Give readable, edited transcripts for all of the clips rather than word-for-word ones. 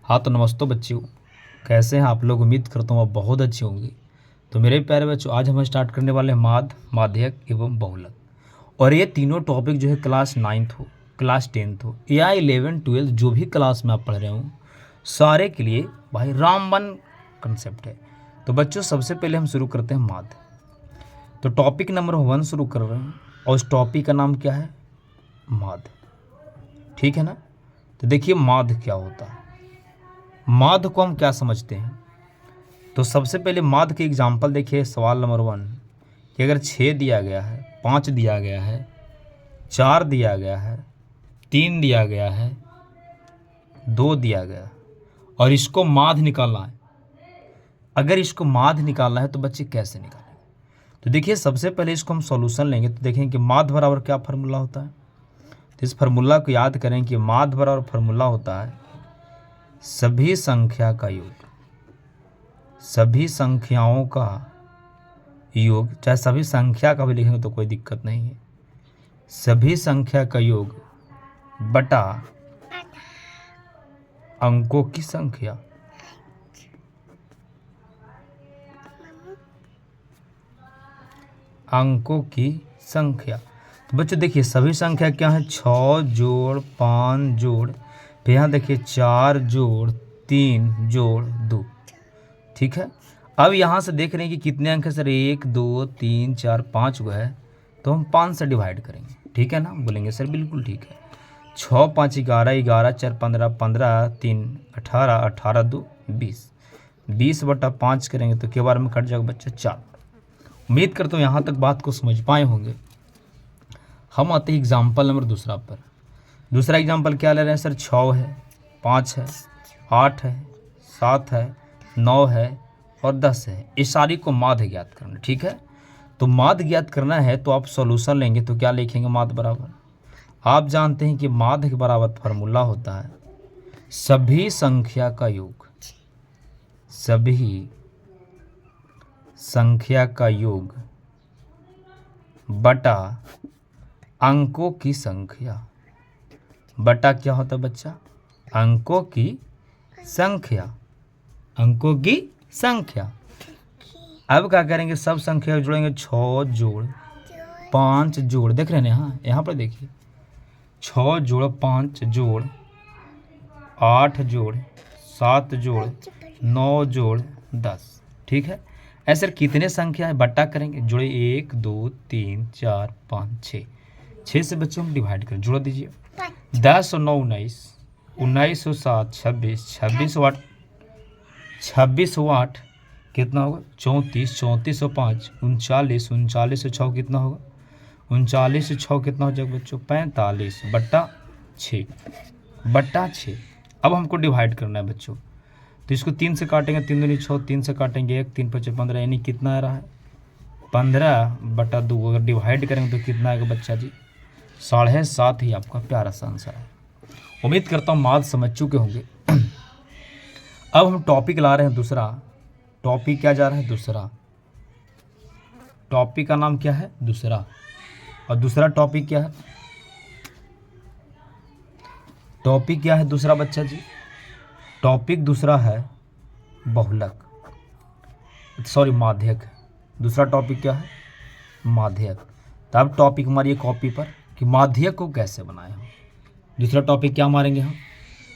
हाँ तो नमस्ते बच्चों, कैसे हैं आप लोग। उम्मीद करता हूँ आप बहुत अच्छे होंगे। तो मेरे प्यारे बच्चों, आज हम स्टार्ट करने वाले हैं माध्य, माध्यक एवं बहुलक। और ये तीनों टॉपिक जो है क्लास 9th हो, क्लास 10th हो या 11 12 जो भी क्लास में आप पढ़ रहे हो, सारे के लिए भाई रामबन कंसेप्ट है। तो बच्चों सबसे पहले हम शुरू करते हैं माध्य। तो टॉपिक नंबर 1 शुरू कर रहे हैं और उस टॉपिक का नाम क्या है? माध्य। ठीक है ना। तो देखिए माध्य क्या होता है। माध्य को हम क्या समझते हैं? तो सबसे पहले माध्य के एग्जाम्पल देखिए। सवाल नंबर 1 कि अगर 6 दिया गया है, 5 दिया गया है, 4 दिया गया है, 3 दिया गया है, 2 दिया गया है और इसको माध्य निकालना है। अगर इसको माध्य निकालना है तो बच्चे कैसे निकालेंगे? तो देखिए सबसे पहले इसको हम सॉल्यूशन लेंगे तो देखेंगे कि माध्य बराबर क्या फार्मूला होता है। तो इस फार्मूला को याद करें कि माध्य बराबर फार्मूला होता है सभी संख्या का योग। सभी संख्याओं का योग, चाहे सभी संख्या का भी लिखेंगे तो कोई दिक्कत नहीं है। सभी संख्या का योग बटा अंकों की संख्या। अंकों की संख्या। तो बच्चों देखिए सभी संख्या क्या है? 6 जोड़ 5 जोड़, फिर यहाँ देखिए 4 जोड़ 3 जोड़ 2। ठीक है। अब यहाँ से देख रहे हैं कि कितने अंक है सर? 1 2 3 4 5 गो है, तो हम 5 से डिवाइड करेंगे। ठीक है ना। बोलेंगे सर बिल्कुल ठीक है। 6 5 11, 11 4 15, 15 3 18, 18 2 20, 20 बटा 5 करेंगे तो के बार में कट जाएगा बच्चा 4। उम्मीद करता हूँ यहाँ तक बात को समझ पाए होंगे। हम आते हैं एग्जाम्पल नंबर दूसरा पर। दूसरा एग्जाम्पल क्या ले रहे हैं सर? 6 है, 5 है, 8 है, 7 है, 9 है और 10 है। इस सारी को माध्य ज्ञात करना। ठीक है। तो माध्य ज्ञात करना है तो आप सॉल्यूशन लेंगे तो क्या लिखेंगे? माध्य बराबर, आप जानते हैं कि माध्य के बराबर फार्मूला होता है सभी संख्या का योग। सभी संख्या का योग बटा अंकों की संख्या। बटा क्या होता है बच्चा? अंकों की संख्या। अंकों की संख्या। अब क्या करेंगे? सब संख्या जोड़ेंगे। 6 जोड़ 5 जोड़, देख रहे हैं हाँ यहाँ पर देखिए 6 जोड़ 5 जोड़ 8 जोड़ 7 जोड़ 9 जोड़ 10। ठीक है। ऐसे कितने संख्या है? बट्टा करेंगे, जोड़े 1 2 3 4 5 6। 6 से बच्चों हम डिवाइड करें, जोड़ दीजिए। 10 और 9 19, 19 और 7 26, 26 और 8 26 और 8 कितना होगा? 34, 34 और 5 39, 39 और 6 कितना होगा? 39 और 6 कितना हो जाएगा बच्चों? 45 बट्टा 6 बट्टा 6। अब हमको डिवाइड करना है बच्चों। तो इसको 3 से काटेंगे, 3 दूनी 6, 3 से काटेंगे 1, 3 5 15, यानी कितना आ रहा है? 15 बटा 2। अगर डिवाइड करेंगे तो कितना आएगा बच्चा जी? 7.5 ही आपका प्यारा सा आंसर है। उम्मीद करता हूँ माध्य समझ चुके होंगे। अब हम टॉपिक ला रहे हैं दूसरा। टॉपिक क्या जा रहा है? दूसरा। टॉपिक का नाम क्या है? दूसरा। और दूसरा टॉपिक क्या है? टॉपिक क्या है दूसरा बच्चा जी? टॉपिक दूसरा है बहुलक, सॉरी माध्यक। दूसरा टॉपिक क्या है? माध्यक। तो अब टॉपिक हमारी कॉपी पर कि माध्यक को कैसे बनाएं हम। दूसरा टॉपिक क्या मारेंगे हम?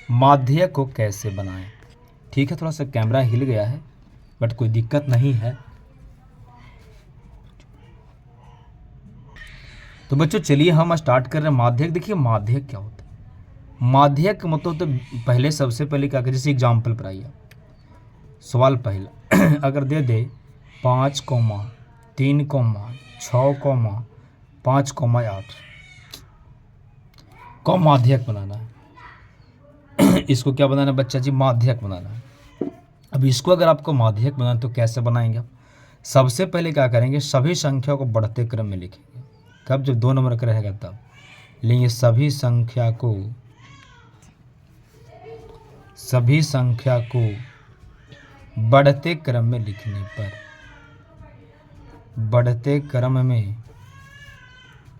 माध्यक को कैसे बनाएं। ठीक है। थोड़ा सा कैमरा हिल गया है बट कोई दिक्कत नहीं है। तो बच्चों चलिए हम स्टार्ट कर रहे हैं माध्यक। देखिए माध्यक क्या होता है? माध्यक मतलब तो पहले सबसे पहले क्या करें? जैसे एग्जाम्पल पर आइए। सवाल पहला अगर दे दे 5, 3, 6, 5, 8 को माध्यक बनाना है। इसको क्या बनाना है बच्चा जी? माध्यक बनाना है। अब इसको अगर आपको माध्यक बनाना तो कैसे बनाएंगे आप? सबसे पहले क्या करेंगे? सभी संख्या को बढ़ते क्रम में लिखेंगे। कब? जब 2 नंबर का रहेगा तब लेंगे। सभी संख्या को बढ़ते क्रम में लिखने पर, बढ़ते क्रम में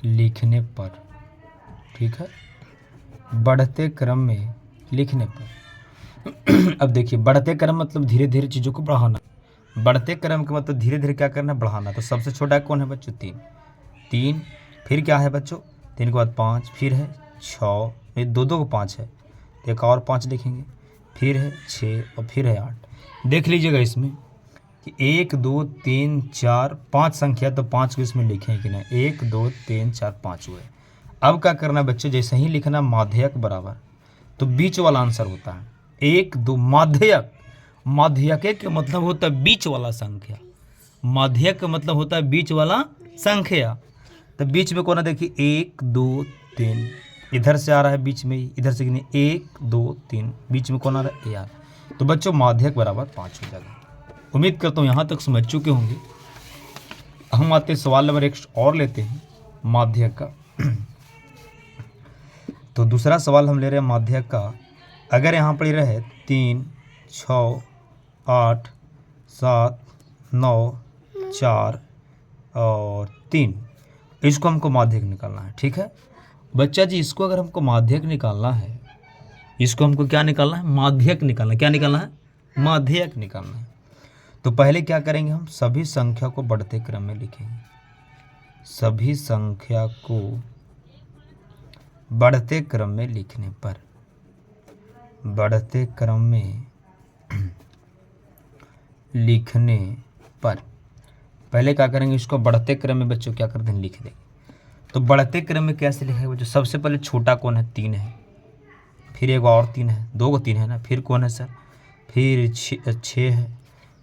लिखने पर, ठीक है, बढ़ते क्रम में लिखने पर अब देखिए बढ़ते क्रम मतलब धीरे धीरे चीज़ों को बढ़ाना, बढ़ते क्रम का मतलब धीरे धीरे क्या करना है, बढ़ाना। तो सबसे छोटा कौन है बच्चों, 3, 3 फिर क्या है बच्चों, 3 के बाद 5, फिर है 6, ये 2 को 5 है, तो एक और 5 लिखेंगे, फिर है 6 और फिर है 8। देख लीजिएगा इसमें कि 1 2 3 4 5 संख्या, तो 5 को इसमें लिखें कि नहीं, 1 2 3 4 5 हुए। अब क्या करना है बच्चों, जैसे ही लिखना माध्यक बराबर, तो बीच वाला आंसर होता है 1 2 माध्यक। माध्यक के मतलब होता है बीच वाला संख्या, माध्यक का मतलब होता है बीच वाला संख्या। तो बीच में कौन है, देखिए 1 2 3, इधर से आ रहा है बीच में ही, इधर से गिने 1 2 3, बीच में कौन आ रहा है यार। तो बच्चों माध्यक बराबर 5 हो जाएगा। उम्मीद करता हूँ यहाँ तक समझ चुके होंगे। हम आते सवाल नंबर 1 और लेते हैं माध्यक का। तो दूसरा सवाल हम ले रहे हैं माध्यक का। अगर यहाँ पर रहे 3 6 8 7 9 4 और 3, इसको हमको माध्यक निकालना है। ठीक है बच्चा जी, इसको अगर हमको माध्यक निकालना है, इसको हमको क्या निकालना है, माध्यक निकालना है। क्या निकालना है, माध्यक निकालना है। तो पहले क्या करेंगे, हम सभी संख्या को बढ़ते क्रम में लिखेंगे। सभी संख्या को बढ़ते क्रम में लिखने पर, बढ़ते क्रम में लिखने पर पहले क्या करेंगे, इसको बढ़ते क्रम में बच्चों क्या करते हैं, लिख देंगे। तो बढ़ते क्रम में कैसे लिखेंगे बच्चों, सबसे पहले छोटा कौन है, 3 है, फिर एक और 3 है, 2 को 3 है ना, फिर कौन है सर, फिर 6 है,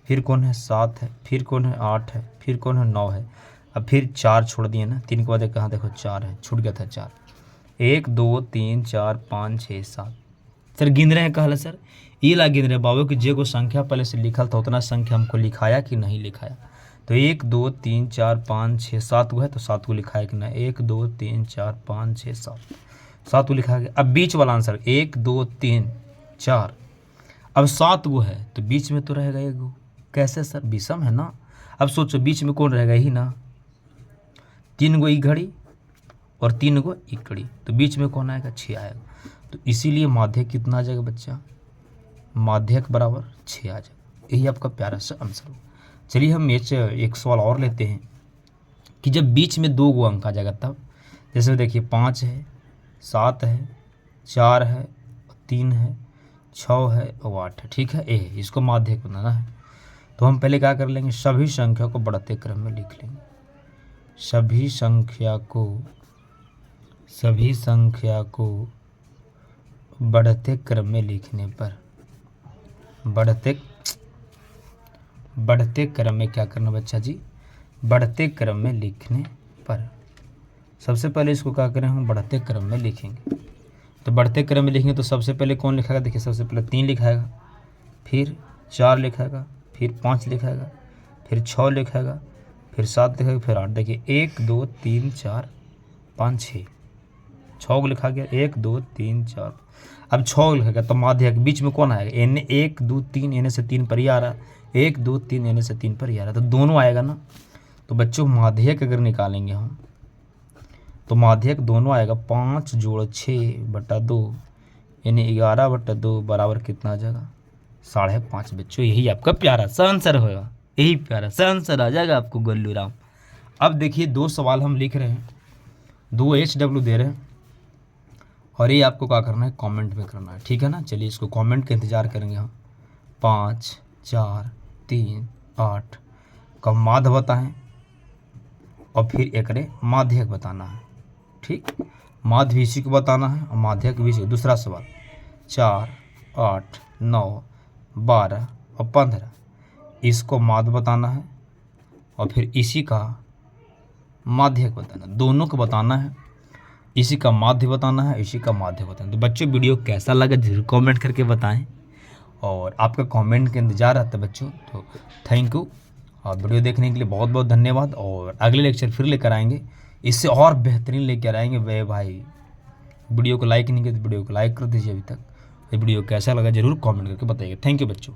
फिर कौन है 7 है, फिर कौन है 8 है, फिर कौन है 9 है, अब फिर 4 छोड़ दिए ना, 3 के बाद कहाँ देखो 4 है, छूट गया था 4, 1 2 3 4 5 6 7। सर गिन रहे हैं कहला सर, ये ला गिन रहे बाबू कि जे को संख्या पहले से लिखल था उतना संख्या हमको लिखाया कि नहीं लिखाया। तो 1 2 3 4 5 6 7 को है, तो 7 को लिखाया कि नहीं, 1 2 3 4 5 6 7 को लिखा गया। अब बीच वाला आंसर 1 2 3 4, अब 7 गो है तो बीच में तो रहेगा 1 गो। कैसे सर, विषम है ना। अब सोचो बीच में कौन रहेगा, ही ना, 3 गो घड़ी और 3 गो इकड़ी, तो बीच में कौन आएगा, 6 आएगा। तो इसीलिए माध्यक कितना आ जाएगा बच्चा, माध्यक बराबर 6 आ जाएगा। यही आपका प्यारा सा आंसर हो। चलिए हम एक सवाल और लेते हैं कि जब बीच में 2 गो अंक आ जाएगा तब, जैसे देखिए 5 है, 7 है, 4 है, 3 है, 6 है और 8 है। ठीक है, ए है, इसको माध्यक बनाना है। तो हम पहले क्या कर लेंगे, सभी संख्या को बढ़ते क्रम में लिख लेंगे। सभी संख्या को बढ़ते क्रम में लिखने पर, बढ़ते क्रम में क्या करना बच्चा जी, बढ़ते क्रम में लिखने पर सबसे पहले इसको क्या करें, हम बढ़ते क्रम में लिखेंगे। तो बढ़ते क्रम में लिखेंगे तो सबसे पहले कौन लिखाएगा, देखिए सबसे पहले 3 लिखाएगा, फिर 4 लिखाएगा, फिर 5 लिखाएगा, फिर 6 लिखाएगा, फिर 7 लिखाएगा, फिर 8। देखिए 1 2 3 4 5 6 को लिखा गया, 1 2 3 4। अब 6 लिखेगा तो माध्यक बीच में कौन आएगा, एन 1 2 3 एन से 3 पर ही आ रहा है, 1 2 3 एन से 3 पर ही आ रहा है, तो दोनों आएगा ना। तो बच्चों माध्यक अगर निकालेंगे हम तो माध्यक दोनों आएगा, 5 जोड़ 6/2 यानी 11/2 बराबर कितना आ जाएगा, 5.5। बच्चों यही आपका प्यारा सा आंसर होगा, यही प्यारा सा आंसर आ जाएगा आपको गोल्लू राम। अब देखिए 2 सवाल हम लिख रहे हैं, 2 HW दे रहे हैं और ये आपको क्या करना है, कमेंट में करना है। ठीक है ना, चलिए इसको कमेंट का इंतज़ार करेंगे हम। 5 4 3 8 का माध्य बताएं और फिर एक माध्यक बताना है। ठीक, माध्य भी इसी को बताना है और माध्यक भी इसी को। दूसरा सवाल 4 8 9 12 और 15, इसको माध्य बताना है और फिर इसी का माध्यक बताना, दोनों को बताना है। इसी का माध्य बताना है, इसी का माध्य बताना। तो बच्चों वीडियो कैसा लगा जरूर कमेंट करके बताएं और आपका कमेंट का इंतज़ार रहता है बच्चों। तो थैंक यू और वीडियो देखने के लिए बहुत बहुत धन्यवाद। और अगले लेक्चर फिर लेकर आएंगे, इससे और बेहतरीन लेकर आएंगे। वे भाई वीडियो को लाइक नहीं किया तो वीडियो को लाइक कर दीजिए अभी तक। ये वीडियो कैसा लगा जरूर कमेंट करके बताइएगा। थैंक यू बच्चों।